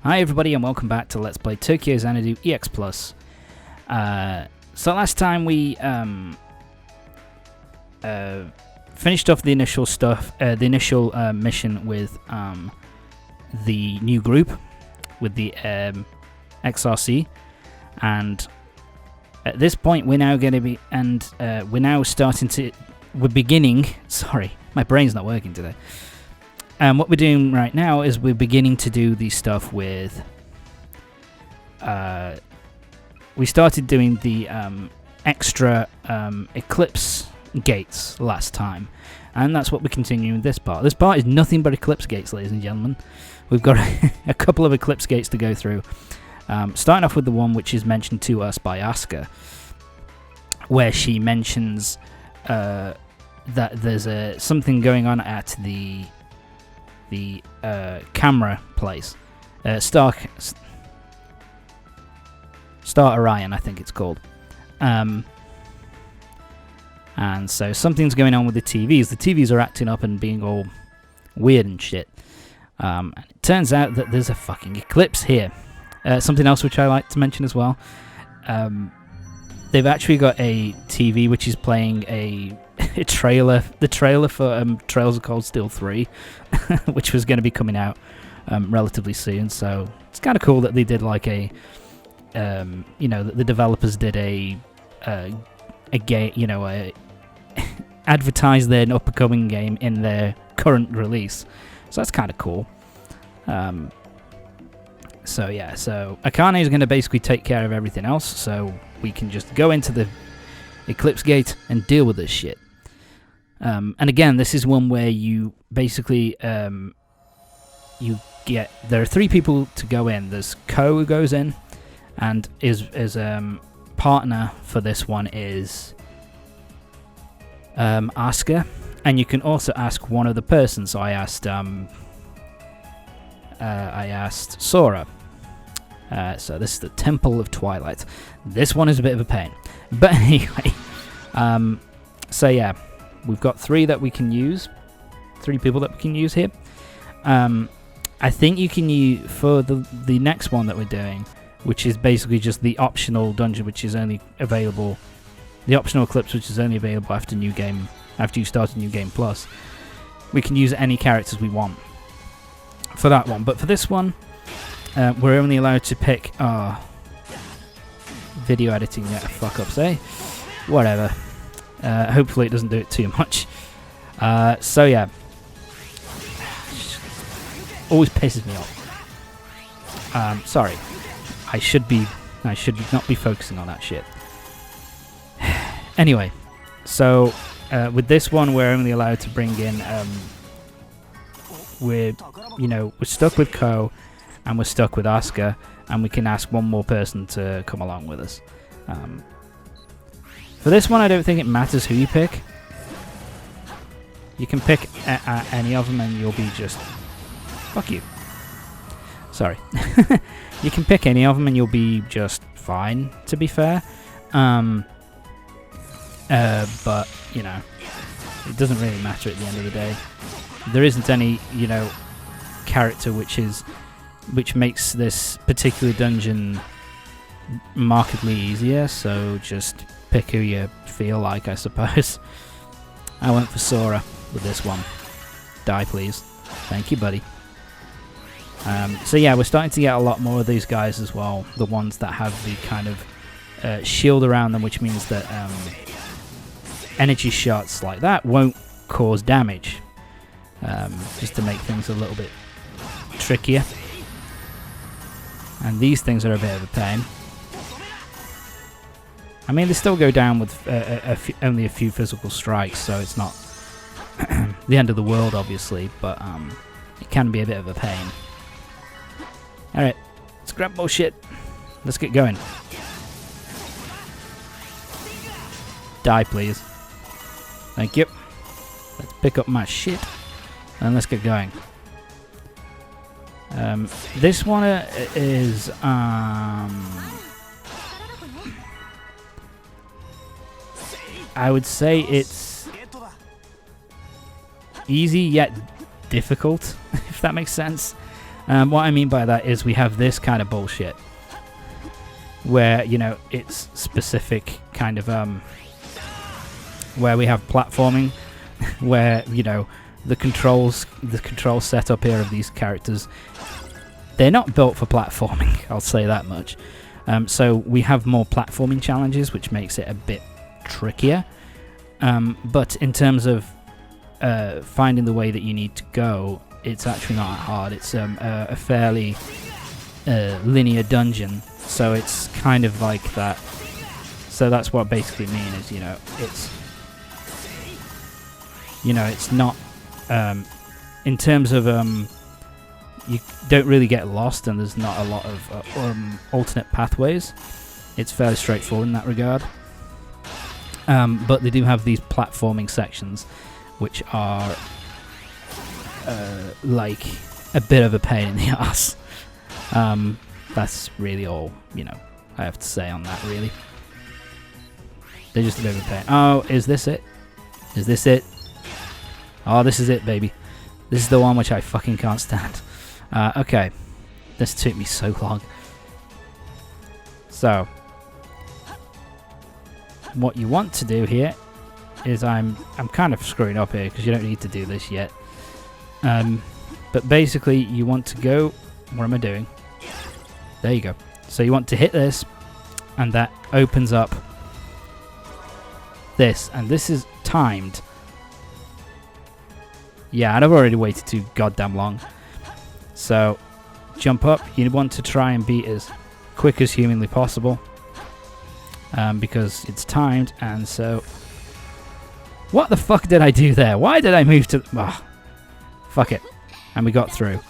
Hi everybody and welcome back to Let's Play Tokyo Xanadu EX Plus. So last time we finished off the initial stuff, mission with the new group, with the XRC, and at this point we're now going to be, we're beginning, sorry, my brain's not working today. What we're doing right now is we're beginning to do the stuff with... we started doing the extra Eclipse gates last time, and that's what we're continuing with this part. This part is nothing but Eclipse gates, ladies and gentlemen. We've got a couple of Eclipse gates to go through. Starting off with the one which is mentioned to us by Asuka, where she mentions that there's something going on at the camera place, Star Orion, I think it's called. And so something's going on with the TVs. The TVs are acting up and being all weird and shit. And it turns out that there's a fucking eclipse here. Something else which I like to mention as well. They've actually got a TV which is playing a trailer. The trailer for Trails of Cold Steel 3, which was going to be coming out relatively soon. So it's kind of cool that they did like a, the developers did a game, advertise their upcoming game in their current release. So that's kind of cool. So yeah, so Akane is going to basically take care of everything else, so we can just go into the Eclipse Gate and deal with this shit. And again, this is one where you basically there are 3 people to go in. There's Ko who goes in, and his partner for this one is Asuka, and you can also ask one other person. So I asked Sora. So this is the Temple of Twilight. This one is a bit of a pain, but anyway. So yeah, we've got 3 that we can use. 3 people that we can use here. I think you can use for the next one that we're doing, which is basically just the optional dungeon, which is only available. The optional Eclipse, which is only available after you start a new game plus. We can use any characters we want for that one, but for this one, we're only allowed to pick video editing. Yeah, fuck up, say whatever. Hopefully it doesn't do it too much. So yeah, always pisses me off. Sorry, I should not be focusing on that shit. Anyway, so with this one, we're only allowed to bring in. We're stuck with Ko, and we're stuck with Asuka, and we can ask one more person to come along with us. For this one, I don't think it matters who you pick. You can pick any of them, and you'll be just... Fuck you. Sorry. You can pick any of them, and you'll be just fine, to be fair. But, it doesn't really matter at the end of the day. There isn't any, character which makes this particular dungeon markedly easier, so just pick who you feel like, I suppose. I went for Sora with this one. Die, please. Thank you, buddy. So yeah, we're starting to get a lot more of these guys as well, the ones that have the kind of shield around them, which means that energy shots like that won't cause damage, just to make things a little bit trickier. And these things are a bit of a pain. I mean, they still go down with only a few physical strikes, so it's not the end of the world, obviously, but it can be a bit of a pain. Alright, let's grab more shit. Let's get going. Die, please. Thank you. Let's pick up my shit, and let's get going. This one is I would say it's easy yet difficult, if that makes sense. What I mean by that is we have this kind of bullshit where, you know, it's specific kind of where we have platforming where, you know, the control setup here of these characters, they're not built for platforming, I'll say that much. So we have more platforming challenges, which makes it a bit trickier. But in terms of finding the way that you need to go, it's actually not hard. It's a fairly linear dungeon, so it's kind of like that. So that's what I basically mean is, you know, it's not in terms of you don't really get lost, and there's not a lot of alternate pathways. It's fairly straightforward in that regard. But they do have these platforming sections, which are like a bit of a pain in the ass. That's really all, you know, I have to say on that, really. They're just a bit of a pain. Oh, is this it? Is this it? Oh, this is it, baby. This is the one which I fucking can't stand. Okay. This took me so long. So, what you want to do here is I'm kind of screwing up here because you don't need to do this yet. But basically, you want to go... What am I doing? There you go. So you want to hit this, and that opens up this, and this is timed. Yeah, and I've already waited too goddamn long. So, jump up. You want to try and beat as quick as humanly possible, because it's timed. And so, what the fuck did I do there? Why did I move to... Oh, fuck it. And we got through.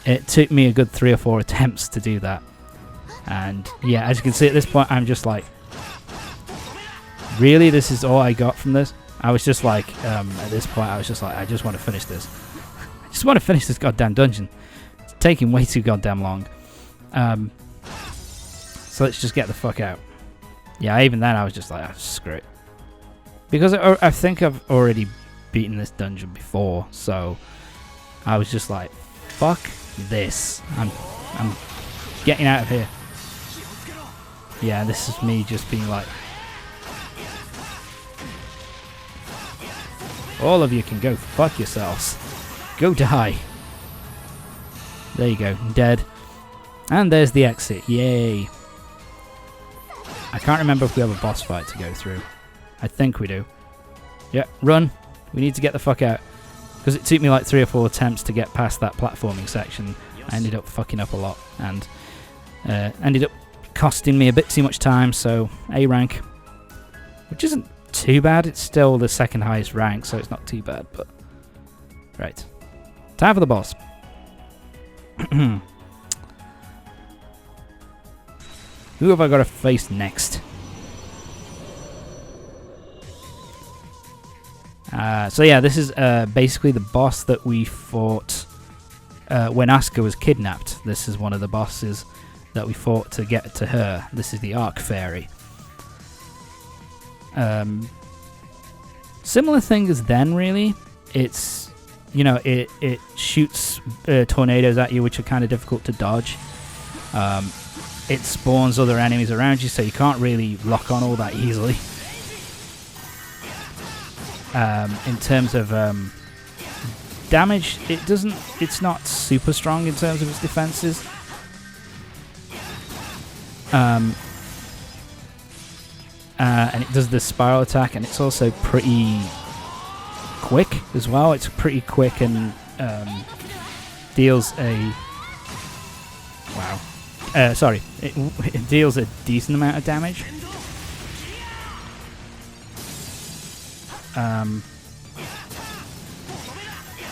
It took me a good 3 or 4 attempts to do that. And yeah, as you can see at this point, I'm just like, really? This is all I got from this? I was just like, at this point, I was just like, I just want to finish this. I just want to finish this goddamn dungeon. It's taking way too goddamn long. So let's just get the fuck out. Yeah, even then I was just like, oh, screw it. Because I think I've already beaten this dungeon before, so I was just like, fuck this. I'm getting out of here. Yeah, this is me just being like, all of you can go fuck yourselves. Go die. There you go, dead. And there's the exit, yay. I can't remember if we have a boss fight to go through. I think we do. Yeah, run. We need to get the fuck out. Because it took me like 3 or 4 attempts to get past that platforming section. I ended up fucking up a lot, and ended up costing me a bit too much time, so A rank. Which isn't too bad, it's still the second highest rank, so it's not too bad, but... Right. Time for the boss. Who have I got to face next? So yeah, this is basically the boss that we fought when Asuka was kidnapped. This is one of the bosses that we fought to get to her. This is the Arc Fairy. Similar thing as then, really. It's, you know, it shoots tornadoes at you, which are kind of difficult to dodge. It spawns other enemies around you, so you can't really lock on all that easily. In terms of damage, it's not super strong in terms of its defenses. And it does the spiral attack, and it's also pretty quick as well. It's pretty quick and deals a... Wow. Sorry. It deals a decent amount of damage.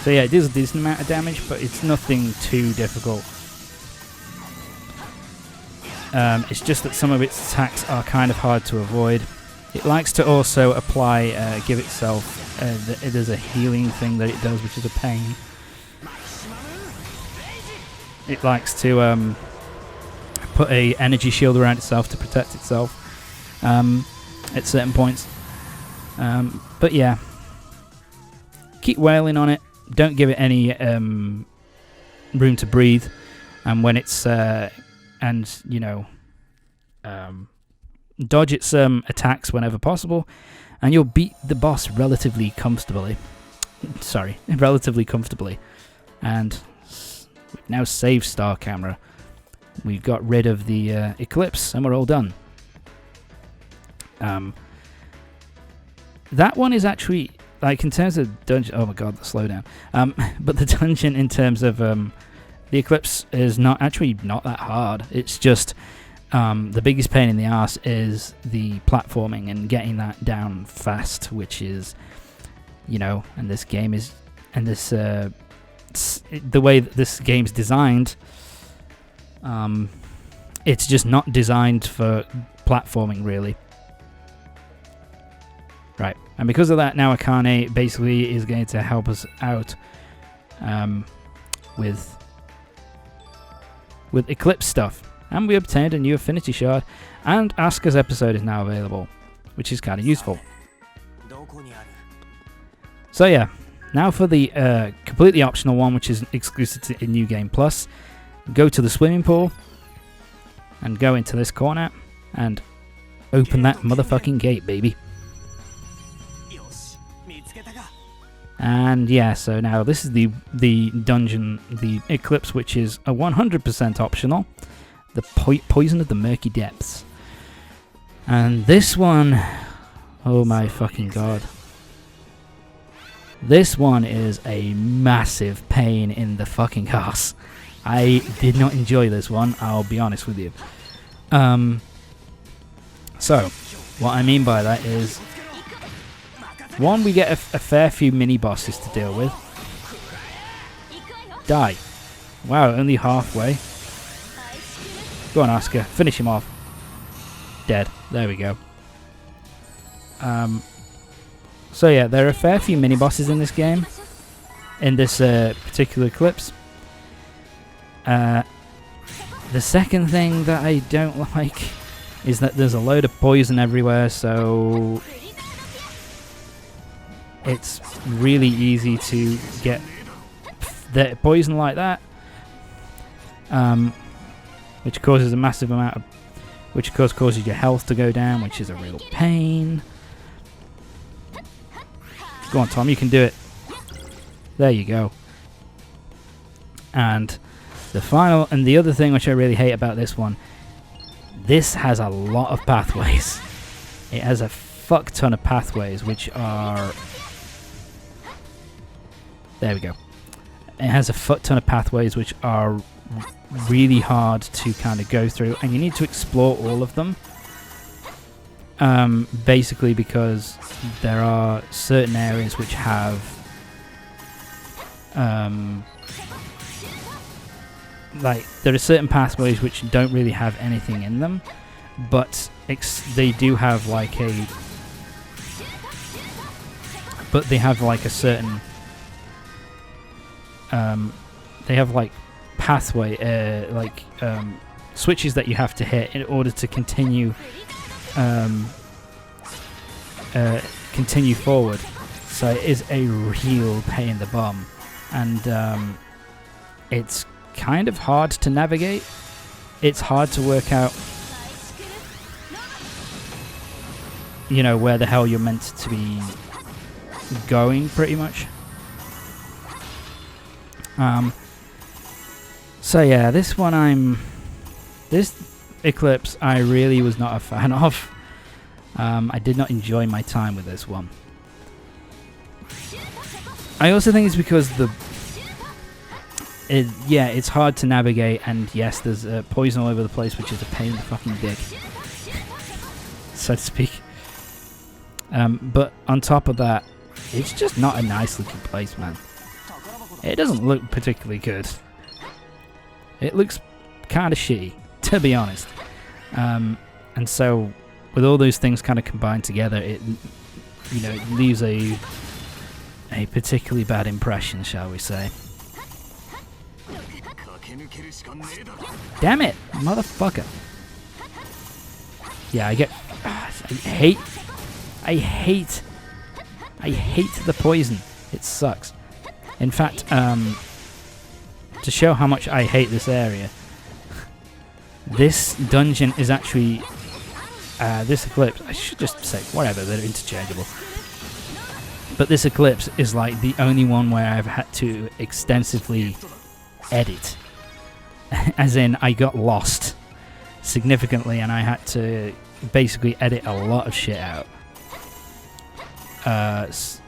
So yeah, it deals a decent amount of damage, but it's nothing too difficult. It's just that some of its attacks are kind of hard to avoid. It likes to also apply, give itself, there's a healing thing that it does, which is a pain. It likes to put a energy shield around itself to protect itself at certain points. But yeah, keep wailing on it. Don't give it any room to breathe, and when it's dodge its attacks whenever possible, and you'll beat the boss relatively comfortably. And we've now saved Star Camera. We've got rid of the Eclipse, and we're all done. That one is actually, like, in terms of dungeon... Oh my god, the slowdown. But the dungeon in terms of the Eclipse is not that hard. It's just the biggest pain in the arse is the platforming and getting that down fast, which is, and this game is... And this... the way that this game's designed... it's just not designed for platforming, really. Right, and because of that, now Akane basically is going to help us out with Eclipse stuff. And we obtained a new Affinity Shard, and Asuka's episode is now available, which is kind of useful. So yeah, now for the completely optional one, which is exclusive to New Game Plus. Go to the swimming pool, and go into this corner, and open that motherfucking gate, baby. And yeah, so now this is the dungeon, the Eclipse, which is a 100% optional. The Poison of the Murky Depths. And this one, oh my fucking god. This one is a massive pain in the fucking ass. I did not enjoy this one, I'll be honest with you. So, what I mean by that is, one, we get a fair few mini-bosses to deal with. Die. Wow, only halfway. Go on, Asuka, finish him off. Dead. There we go. So yeah, there are a fair few mini-bosses in this game, in this particular Eclipse. The second thing that I don't like is that there's a load of poison everywhere, so it's really easy to get the poison like that, which causes a massive amount of, which of course causes your health to go down, which is a real pain. Go on, Tom, you can do it. There you go. And the final, and the other thing which I really hate about this one, this has a lot of pathways. It has a fuck ton of pathways, which are... There we go. It has a fuck ton of pathways which are really hard to kind of go through, and you need to explore all of them. Basically because there are certain areas which have like, there are certain pathways which don't really have anything in them, but they do have like a... But they have like a certain... they have like pathway, switches that you have to hit in order to continue continue forward. So it is a real pain in the bum, and it's kind of hard to navigate. It's hard to work out, you know, where the hell you're meant to be going, pretty much. So yeah, this Eclipse I really was not a fan of. I did not enjoy my time with this one. I also think it's because it's hard to navigate, and yes, there's poison all over the place, which is a pain in the fucking dick, so to speak. But on top of that, it's just not a nice looking place, man. It doesn't look particularly good. It looks kind of shitty, to be honest. And so, with all those things kind of combined together, it leaves a particularly bad impression, shall we say. Damn it, motherfucker. Yeah, I hate the poison. It sucks. In fact, to show how much I hate this area, this dungeon is actually this Eclipse. I should just say whatever, they're interchangeable. But this Eclipse is like the only one where I've had to extensively edit. As in, I got lost significantly and I had to basically edit a lot of shit out.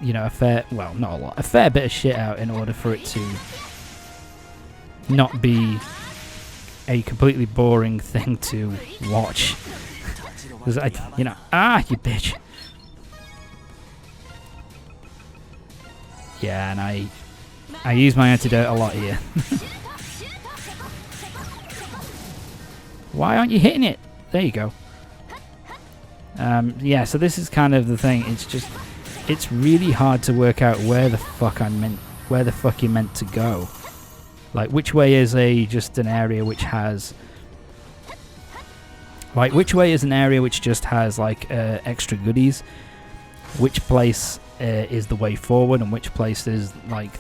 You know, well, not a lot, a fair bit of shit out in order for it to not be a completely boring thing to watch. Because you know, you bitch. Yeah, and I use my antidote a lot here. Why aren't you hitting it? There you go. Yeah, so this is kind of the thing. It's really hard to work out where the fuck you're meant to go. Like, which way is just an area which has, like, which way is an area which just has like extra goodies? Which place is the way forward, and which place is like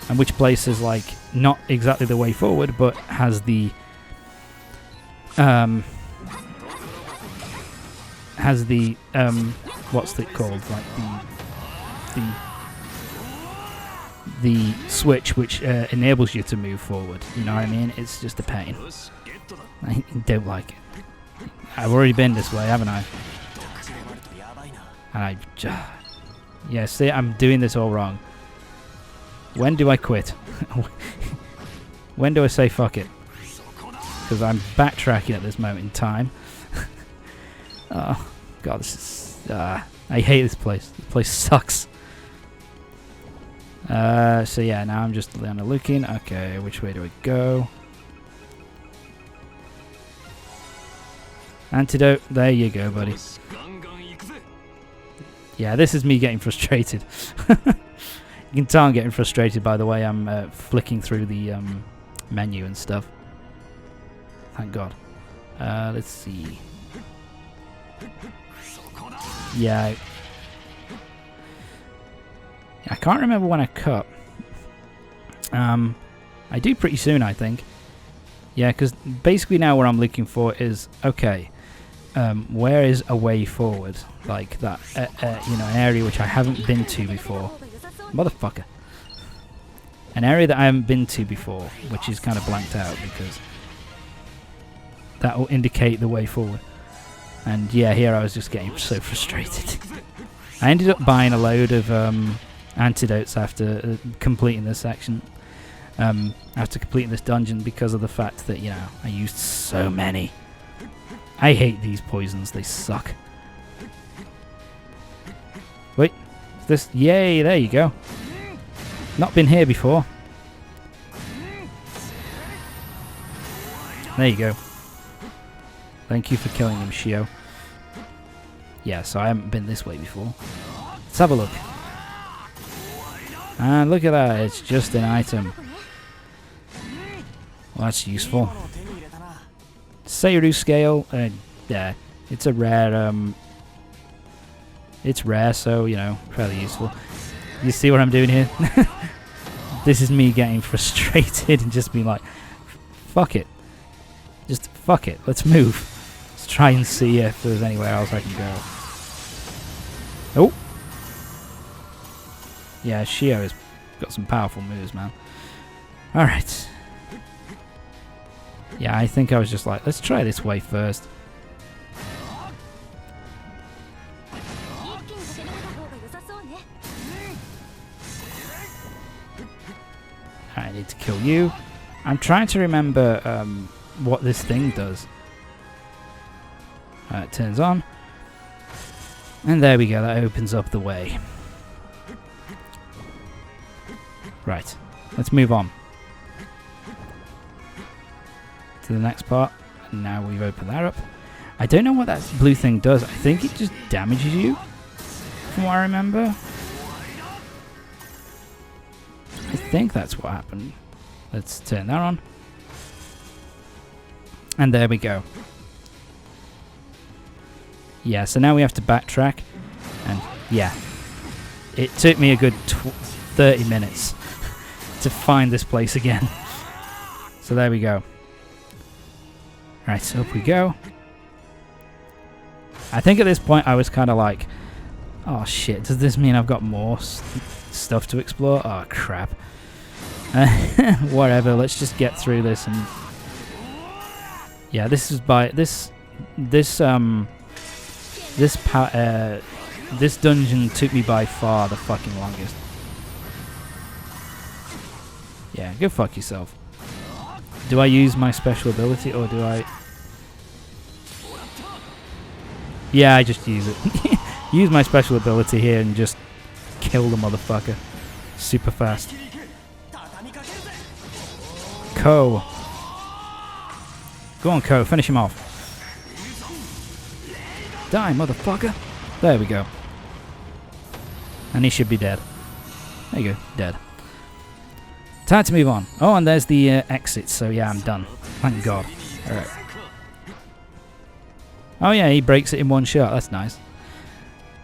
and which place is like not exactly the way forward, but has the what's it called? Like the switch which enables you to move forward. You know what I mean? It's just a pain. I don't like it. I've already been this way, haven't I? And yeah, see, I'm doing this all wrong. When do I quit? When do I say fuck it? Because I'm backtracking at this moment in time. Oh, God, this is... I hate this place. This place sucks. So yeah, now I'm just kind of looking. Okay, which way do I go? Antidote. There you go, buddy. Yeah, this is me getting frustrated. You can tell I'm getting frustrated by the way I'm flicking through the menu and stuff. Thank God. Let's see. Yeah. I can't remember when I cut. I do pretty soon, I think. Yeah, because basically now what I'm looking for is, okay, where is a way forward? Like that, you know, an area which I haven't been to before. Motherfucker. An area that I haven't been to before, which is kind of blanked out because that will indicate the way forward. And yeah, here I was just getting so frustrated. I ended up buying a load of antidotes after completing this section. After completing this dungeon, because of the fact that, you know, I used so many. I hate these poisons, they suck. Wait, this, yay, there you go. Not been here before. There you go. Thank you for killing him, Shio. Yeah, so I haven't been this way before. Let's have a look. And look at that, it's just an item. Well, that's useful. Seiru scale, yeah, it's a rare, it's rare, so, you know, fairly useful. You see what I'm doing here? This is me getting frustrated and just being like, fuck it. Just fuck it, let's move. Let's try and see if there's anywhere else I can go. Oh! Yeah, Shio has got some powerful moves, man. Alright. Yeah, I think I was just like, let's try this way first. I need to kill you. I'm trying to remember what this thing does. It turns on. And there we go, that opens up the way. Right, let's move on to the next part. And now we've opened that up. I don't know what that blue thing does. I think it just damages you, from what I remember. I think that's what happened. Let's turn that on. And there we go. Yeah, so now we have to backtrack. And yeah. it took me a good 30 minutes to find this place again. So there we go. Right, so up we go. I think at this point I was kind of like, oh shit, does this mean I've got more stuff to explore? Oh crap. Whatever, let's just get through this. And yeah, this is by this dungeon took me by far the fucking longest. Yeah, go fuck yourself. Do I use my special ability or do I... Yeah, I just use it. Use my special ability here and just kill the motherfucker. Super fast. Ko. Go on, Ko, finish him off. Die, motherfucker. There we go. And he should be dead. There you go, dead. Time to move on. Oh, and there's the exit, so yeah, I'm done. Thank God. Alright. Oh yeah, he breaks it in one shot. That's nice.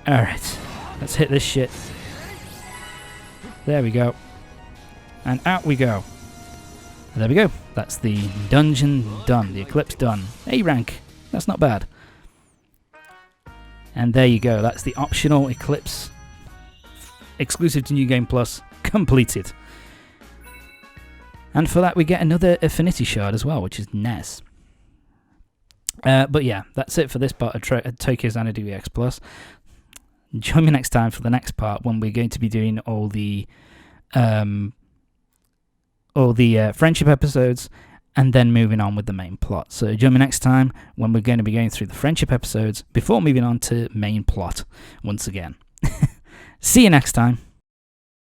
Alright. Let's hit this shit. There we go. And out we go. And there we go. That's the dungeon done. The Eclipse done. A rank. That's not bad. And there you go. That's the optional Eclipse. Exclusive to New Game Plus. Completed. And for that we get another Affinity Shard as well, which is nice. But yeah, that's it for this part of Tokyo Xanadu EX Plus. Join me next time for the next part when we're going to be doing all the friendship episodes and then moving on with the main plot. So join me next time when we're going to be going through the friendship episodes before moving on to main plot once again. See you next time.